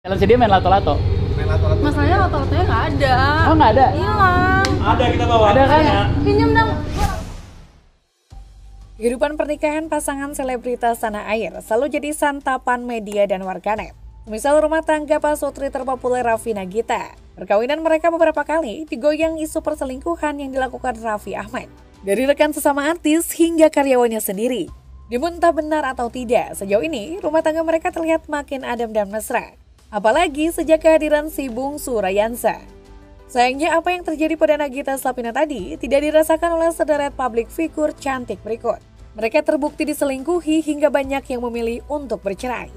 LCD main lato-lato. Masalahnya lato-latonya nggak ada. Oh, nggak ada? Hilang. Ada, kita bawa. Ada kan? Pinjam dong. Kehidupan pernikahan pasangan selebritas tanah air selalu jadi santapan media dan warganet. Misal rumah tangga pasutri terpopuler Raffi Nagita. Perkawinan mereka beberapa kali digoyang isu perselingkuhan yang dilakukan Raffi Ahmad. Dari rekan sesama artis hingga karyawannya sendiri. Namun entah benar atau tidak, sejauh ini rumah tangga mereka terlihat makin adem dan mesra. Apalagi sejak kehadiran si bungsu Rayansa. Sayangnya apa yang terjadi pada Nagita Slavina tadi tidak dirasakan oleh sederet publik figur cantik berikut. Mereka terbukti diselingkuhi hingga banyak yang memilih untuk bercerai.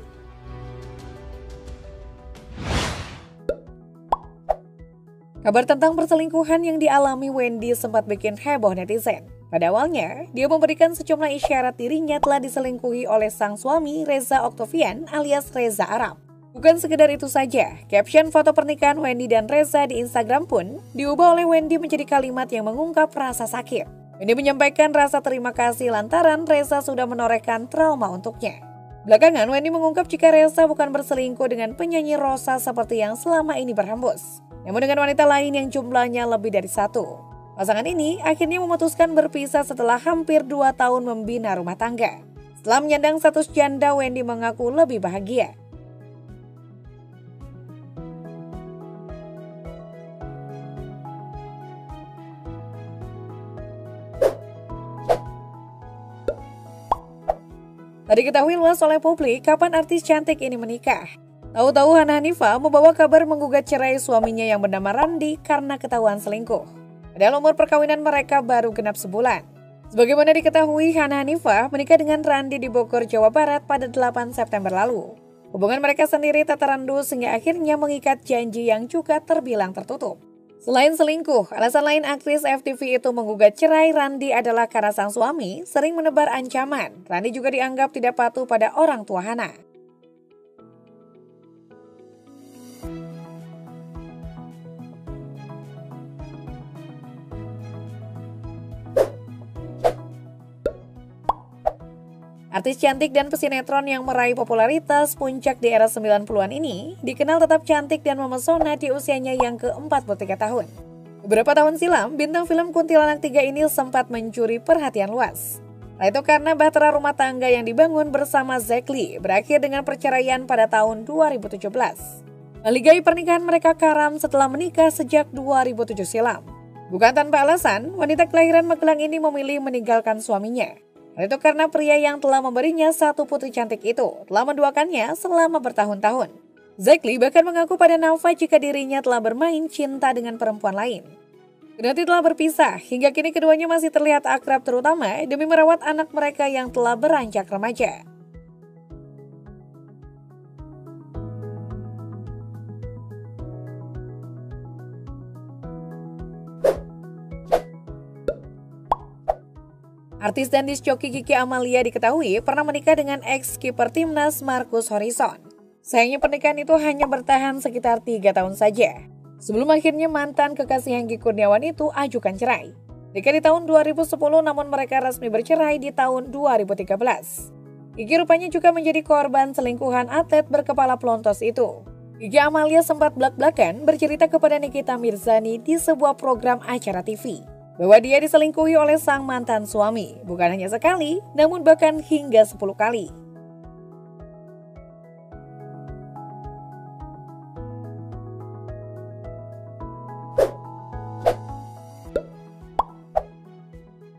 Kabar tentang perselingkuhan yang dialami Wendy sempat bikin heboh netizen. Pada awalnya, dia memberikan sejumlah isyarat dirinya telah diselingkuhi oleh sang suami Reza Octavian alias Reza Arab. Bukan sekedar itu saja, caption foto pernikahan Wendy dan Reza di Instagram pun diubah oleh Wendy menjadi kalimat yang mengungkap rasa sakit. Wendy menyampaikan rasa terima kasih lantaran Reza sudah menorehkan trauma untuknya. Belakangan, Wendy mengungkap jika Reza bukan berselingkuh dengan penyanyi Rosa seperti yang selama ini berhembus, namun dengan wanita lain yang jumlahnya lebih dari satu. Pasangan ini akhirnya memutuskan berpisah setelah hampir 2 tahun membina rumah tangga. Setelah menyandang status janda, Wendy mengaku lebih bahagia. Tak diketahui luas oleh publik kapan artis cantik ini menikah. Tahu-tahu Hana Hanifah membawa kabar menggugat cerai suaminya yang bernama Randi karena ketahuan selingkuh. Padahal umur perkawinan mereka baru genap sebulan. Sebagaimana diketahui, Hana Hanifah menikah dengan Randi di Bogor, Jawa Barat pada 8 September lalu. Hubungan mereka sendiri tak terandu sehingga akhirnya mengikat janji yang juga terbilang tertutup. Selain selingkuh, alasan lain aktris FTV itu menggugat cerai Randi adalah karena sang suami sering menebar ancaman. Randi juga dianggap tidak patuh pada orang tua Hana. Artis cantik dan pesinetron yang meraih popularitas puncak di era 90-an ini dikenal tetap cantik dan memesona di usianya yang ke-43 tahun. Beberapa tahun silam, bintang film Kuntilanak 3 ini sempat mencuri perhatian luas. Itu karena bahtera rumah tangga yang dibangun bersama Zack Lee berakhir dengan perceraian pada tahun 2017. Maligai pernikahan mereka karam setelah menikah sejak 2007 silam. Bukan tanpa alasan, wanita kelahiran Magelang ini memilih meninggalkan suaminya. Itu karena pria yang telah memberinya satu putri cantik itu telah menduakannya selama bertahun-tahun. Zack Lee bahkan mengaku pada Nafa jika dirinya telah bermain cinta dengan perempuan lain. Kendati telah berpisah, hingga kini keduanya masih terlihat akrab terutama demi merawat anak mereka yang telah beranjak remaja. Artis dan disc joki Kiki Amalia diketahui pernah menikah dengan ex-kiper timnas Marcus Horizon. Sayangnya pernikahan itu hanya bertahan sekitar 3 tahun saja. Sebelum akhirnya mantan kekasih Hengky Kurniawan itu ajukan cerai. Nikah di tahun 2010 namun mereka resmi bercerai di tahun 2013. Kiki rupanya juga menjadi korban selingkuhan atlet berkepala pelontos itu. Kiki Amalia sempat blak-blakan bercerita kepada Nikita Mirzani di sebuah program acara TV. Bahwa dia diselingkuhi oleh sang mantan suami, bukan hanya sekali, namun bahkan hingga 10 kali.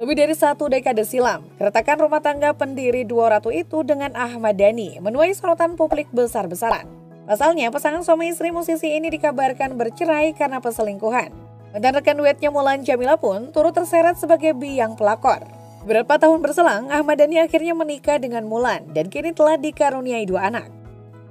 Lebih dari 1 dekade silam, keretakan rumah tangga pendiri Duo Ratu itu dengan Ahmad Dhani menuai sorotan publik besar-besaran. Pasalnya, pasangan suami istri musisi ini dikabarkan bercerai karena perselingkuhan. Mantan rekan duetnya Mulan Jamila pun turut terseret sebagai biang pelakor. Beberapa tahun berselang, Ahmad Dhani akhirnya menikah dengan Mulan dan kini telah dikaruniai 2 anak.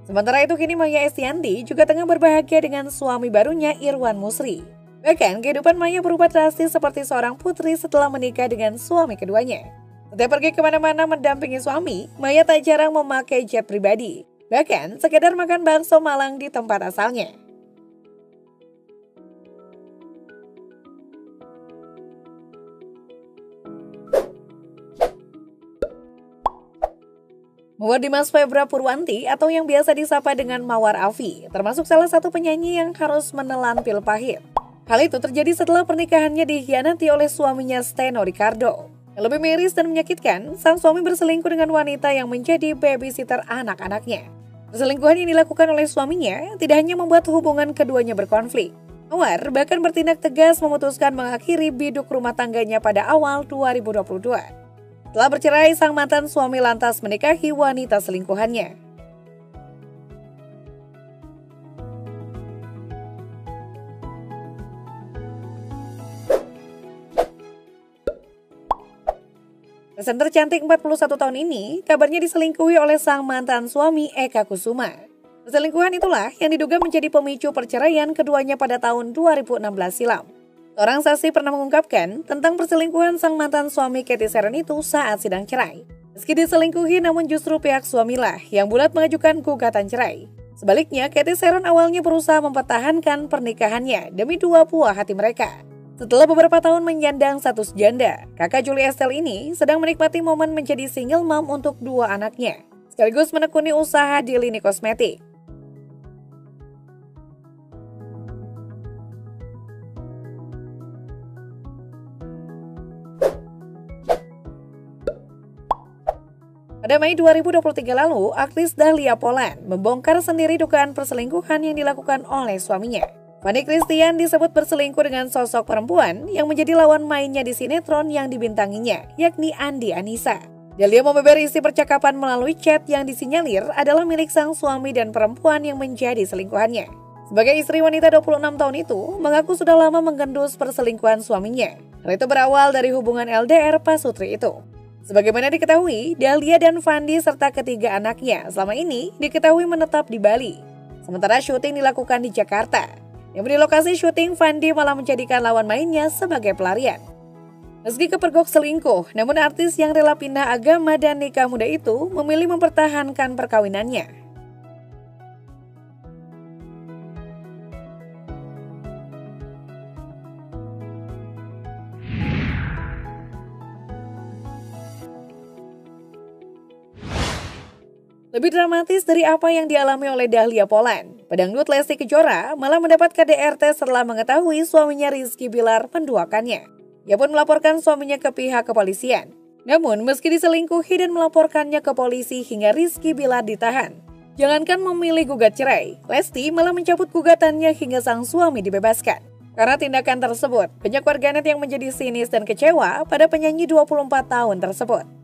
Sementara itu kini Maya Estianty juga tengah berbahagia dengan suami barunya Irwan Musri. Bahkan kehidupan Maya berubah drastis seperti seorang putri setelah menikah dengan suami keduanya. Setiap pergi kemana-mana mendampingi suami, Maya tak jarang memakai jet pribadi. Bahkan sekedar makan bakso Malang di tempat asalnya. Mawar Dimas Febra Purwanti atau yang biasa disapa dengan Mawar Afi, termasuk salah satu penyanyi yang harus menelan pil pahit. Hal itu terjadi setelah pernikahannya dikhianati oleh suaminya Steno Ricardo. Yang lebih miris dan menyakitkan, sang suami berselingkuh dengan wanita yang menjadi babysitter anak-anaknya. Perselingkuhan yang dilakukan oleh suaminya tidak hanya membuat hubungan keduanya berkonflik. Mawar bahkan bertindak tegas memutuskan mengakhiri biduk rumah tangganya pada awal 2022. Setelah bercerai, sang mantan suami lantas menikahi wanita selingkuhannya. Presenter cantik 41 tahun ini kabarnya diselingkuhi oleh sang mantan suami Eka Kusuma. Perselingkuhan itulah yang diduga menjadi pemicu perceraian keduanya pada tahun 2016 silam. Seorang saksi pernah mengungkapkan tentang perselingkuhan sang mantan suami Cathy Sharon itu saat sidang cerai. Meski diselingkuhi, namun justru pihak suamilah yang bulat mengajukan gugatan cerai. Sebaliknya, Cathy Sharon awalnya berusaha mempertahankan pernikahannya demi dua buah hati mereka. Setelah beberapa tahun menyandang status janda, kakak Julie Estelle ini sedang menikmati momen menjadi single mom untuk dua anaknya, sekaligus menekuni usaha di lini kosmetik. Pada Mei 2023 lalu, aktris Dahlia Poland membongkar sendiri dugaan perselingkuhan yang dilakukan oleh suaminya. Fanny Christian disebut berselingkuh dengan sosok perempuan yang menjadi lawan mainnya di sinetron yang dibintanginya, yakni Andi Anissa. Dahlia membeber isi percakapan melalui chat yang disinyalir adalah milik sang suami dan perempuan yang menjadi selingkuhannya. Sebagai istri wanita 26 tahun itu, mengaku sudah lama menggendus perselingkuhan suaminya. Hal itu berawal dari hubungan LDR Pasutri itu. Sebagaimana diketahui, Dahlia dan Fandi serta ketiga anaknya selama ini diketahui menetap di Bali. Sementara syuting dilakukan di Jakarta. Yang di lokasi syuting, Fandi malah menjadikan lawan mainnya sebagai pelarian. Meski kepergok selingkuh, namun artis yang rela pindah agama dan nikah muda itu memilih mempertahankan perkawinannya. Lebih dramatis dari apa yang dialami oleh Dahlia Poland, pedangdut Lesti Kejora malah mendapat KDRT setelah mengetahui suaminya Rizky Bilar menduakannya. Ia pun melaporkan suaminya ke pihak kepolisian. Namun, meski diselingkuhi dan melaporkannya ke polisi hingga Rizky Bilar ditahan, jangankan memilih gugat cerai, Lesti malah mencabut gugatannya hingga sang suami dibebaskan. Karena tindakan tersebut, banyak warganet yang menjadi sinis dan kecewa pada penyanyi 24 tahun tersebut.